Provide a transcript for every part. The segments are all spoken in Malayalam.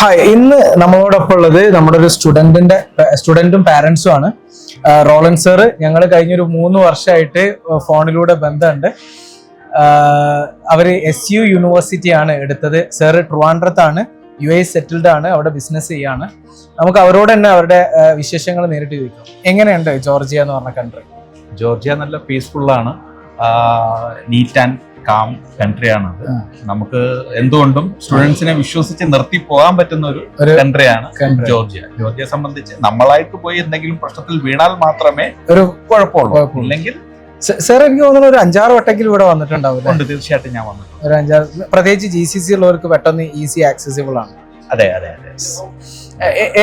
ഹായ്, ഇന്ന് നമ്മളോടൊപ്പം ഉള്ളത് നമ്മുടെ ഒരു സ്റ്റുഡന്റും പാരന്റ്സും ആണ്. റോളൻ സാറ് ഞങ്ങൾ കഴിഞ്ഞൊരു 3 വർഷമായിട്ട് ഫോണിലൂടെ ബന്ധമുണ്ട്. അവര് SU യൂണിവേഴ്സിറ്റി ആണ് എടുത്തത്. സാറ് ട്രിവാൻഡ്രത്താണ്, UAE സെറ്റിൽഡ് ആണ്, അവിടെ ബിസിനസ് ചെയ്യാണ്. നമുക്ക് അവരോട് തന്നെ അവരുടെ വിശേഷങ്ങൾ നേരിട്ട് ചോദിക്കാം. എങ്ങനെയുണ്ട് ജോർജിയ എന്ന് പറഞ്ഞ കൺട്രി? ജോർജിയ നല്ല പീസ്ഫുള്ളാണ്, നീറ്റ് ആൻഡ് കാം കൺട്രിയാണത്. നമുക്ക് എന്തുകൊണ്ടും സ്റ്റുഡൻസിനെ വിശ്വസിച്ച് നിർത്തി പോകാൻ പറ്റുന്ന ഒരു കൺട്രിയാണ് ജോർജിയ സംബന്ധിച്ച്. നമ്മളായിട്ട് പോയി എന്തെങ്കിലും പ്രശ്നത്തിൽ വീണാൽ മാത്രമേ ഒരു കുഴപ്പമുള്ളൂ, ഇല്ലെങ്കിൽ സാർ എനിക്ക് തോന്നുന്നു ഒരു 5-6 വട്ടെങ്കിലും ഇവിടെ വന്നിട്ടുണ്ടാവില്ല. തീർച്ചയായിട്ടും ഞാൻ വന്നിട്ടുണ്ട്. ഒരു 5-6, പ്രത്യേകിച്ച് GCC ഉള്ളവർക്ക് പെട്ടെന്ന് ഈസി ആക്സസിബിൾ ആണ്. അതെ അതെ അതെ.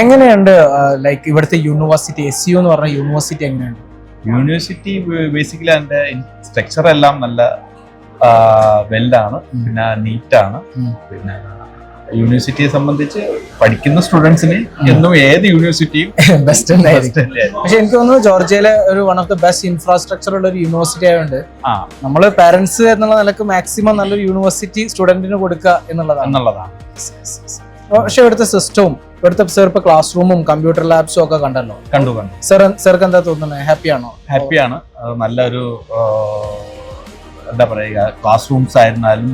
എങ്ങനെയുണ്ട് ലൈക്ക് ഇവിടുത്തെ യൂണിവേഴ്സിറ്റി, SU എന്ന് പറഞ്ഞ യൂണിവേഴ്സിറ്റി എങ്ങനെയുണ്ട്? യൂണിവേഴ്സിറ്റി ബേസിക്കലി അതിന്റെ സ്ട്രക്ചർ എല്ലാം നല്ല വെല്ലാണ്, പിന്നെ നീറ്റാണ്. പിന്നെ യൂണിവേഴ്സിറ്റിയെ സംബന്ധിച്ച് പഠിക്കുന്ന സ്റ്റുഡൻസിന് എന്നും ഏത് യൂണിവേഴ്സിറ്റിയും ബെസ്റ്റ് പക്ഷെ എനിക്ക് തോന്നുന്നു ജോർജിയയിലെ ഒരു one of the best infrastructure ഉള്ള ഒരു യൂണിവേഴ്സിറ്റി ആയതുകൊണ്ട് നമ്മള് പാരന്റ്സ് എന്നുള്ള നിലക്ക് മാക്സിമം നല്ലൊരു യൂണിവേഴ്സിറ്റി സ്റ്റുഡന്റിന് കൊടുക്കുക എന്നുള്ളതാണ്. പക്ഷെ ഇവിടുത്തെ സിസ്റ്റവും ഇവിടുത്തെ സാർ ഇപ്പൊ ക്ലാസ് റൂമും കമ്പ്യൂട്ടർ ലാബ്സും ഒക്കെ കണ്ടു. സാർക്ക് എന്താ തോന്നുന്നത്? ഹാപ്പിയാണോ? ഹാപ്പിയാണ്. നല്ലൊരു എന്താ പറയുക, ക്ലാസ് റൂംസ് ആയിരുന്നാലും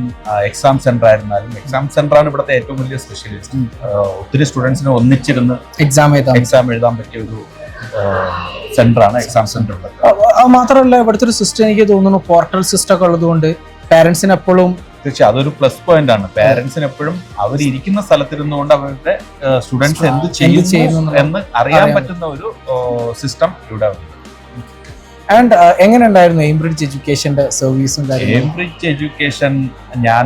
എക്സാം സെന്റർ ആയിരുന്നാലും, എക്സാം സെന്റർ ആണ് ഇവിടുത്തെ ഏറ്റവും വലിയ സ്പെഷ്യലിസ്റ്റ്. ഒത്തിരി സ്റ്റുഡൻസിന് ഒന്നിച്ചിരുന്ന് എക്സാം എഴുതാൻ പറ്റിയ ഒരു സെന്ററാണ് എക്സാം സെന്റർ. മാത്രമല്ല ഇവിടുത്തെ ഒരു സിസ്റ്റം എനിക്ക് തോന്നുന്നു പോർട്ടൽ സിസ്റ്റം ഒക്കെ ഉള്ളതുകൊണ്ട് പാരന്റ്സിന് എപ്പോഴും തീർച്ചയായും അതൊരു പ്ലസ് പോയിന്റ് ആണ്. പാരന്റ്സിന് എപ്പോഴും അവരിയ്ക്കുന്ന സ്ഥലത്തിരുന്നുകൊണ്ട് അവരുടെ സ്റ്റുഡൻസ് എന്ത് ചെയ്യുന്നു എന്ന് അറിയാൻ പറ്റുന്ന ഒരു സിസ്റ്റം ഇവിടെ ഉണ്ട്. ആൻഡ് എങ്ങനെ ഉണ്ടായിരുന്നു എയിംബ്രിഡ്ജ് എഡ്യൂക്കേഷന്റെ സർവീസും? എയിംബ്രിഡ്ജ് എഡ്യൂക്കേഷൻ ഞാൻ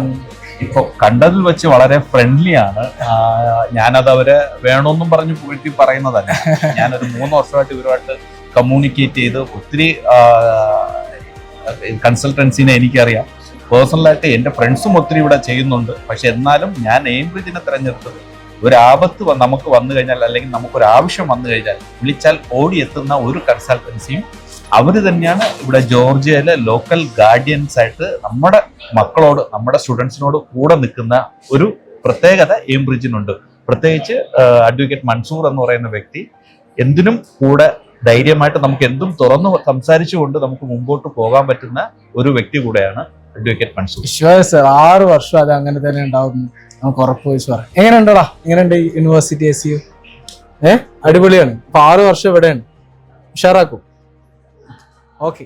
ഇപ്പോൾ കണ്ടതിൽ വെച്ച് വളരെ ഫ്രണ്ട്ലി ആണ്. ഞാനത് അവരെ വേണമെന്നും പറഞ്ഞ് പോയിട്ട് പറയുന്നതല്ല. ഞാനൊരു 3 വർഷമായിട്ട് ഇവരുമായിട്ട് കമ്മ്യൂണിക്കേറ്റ് ചെയ്ത് ഒത്തിരി കൺസൾട്ടൻസിനെ എനിക്കറിയാം. പേഴ്സണലായിട്ട് എൻ്റെ ഫ്രണ്ട്സും ഒത്തിരി ഇവിടെ ചെയ്യുന്നുണ്ട്. പക്ഷെ എന്നാലും ഞാൻ എയിംബ്രിഡ്ജിനെ തിരഞ്ഞെടുത്തത് ഒരാപത്ത് നമുക്ക് വന്നു കഴിഞ്ഞാൽ, അല്ലെങ്കിൽ നമുക്കൊരു ആവശ്യം വന്നു കഴിഞ്ഞാൽ വിളിച്ചാൽ ഓടിയെത്തുന്ന ഒരു കൺസൾട്ടൻസിയും അവർ തന്നെയാണ്. ഇവിടെ ജോർജിയയിലെ ലോക്കൽ ഗാർഡിയൻസ് ആയിട്ട് നമ്മുടെ മക്കളോട്, നമ്മുടെ സ്റ്റുഡൻസിനോട് കൂടെ നിൽക്കുന്ന ഒരു പ്രത്യേകത എയിംബ്രിഡ്ജിനുണ്ട്. പ്രത്യേകിച്ച് അഡ്വക്കേറ്റ് മൻസൂർ എന്ന് പറയുന്ന വ്യക്തി എന്തിനും കൂടെ ധൈര്യമായിട്ട് നമുക്ക് എന്തും തുറന്നു സംസാരിച്ചുകൊണ്ട് നമുക്ക് മുമ്പോട്ട് പോകാൻ പറ്റുന്ന ഒരു വ്യക്തി കൂടെയാണ് അഡ്വക്കേറ്റ് മൻസൂർ. 6 വർഷം അത് അങ്ങനെ തന്നെ ഉണ്ടാവും, നമുക്ക് ഉറപ്പ് വെച്ച് പറയാം. എങ്ങനെയുണ്ടോടാ? എങ്ങനെയുണ്ട് യൂണിവേഴ്സിറ്റി SU? അടിപൊളിയാണ്. ഇപ്പൊ 6 വർഷം ഇവിടെയാണ്. ഉഷാറാക്കും. ഓക്കെ.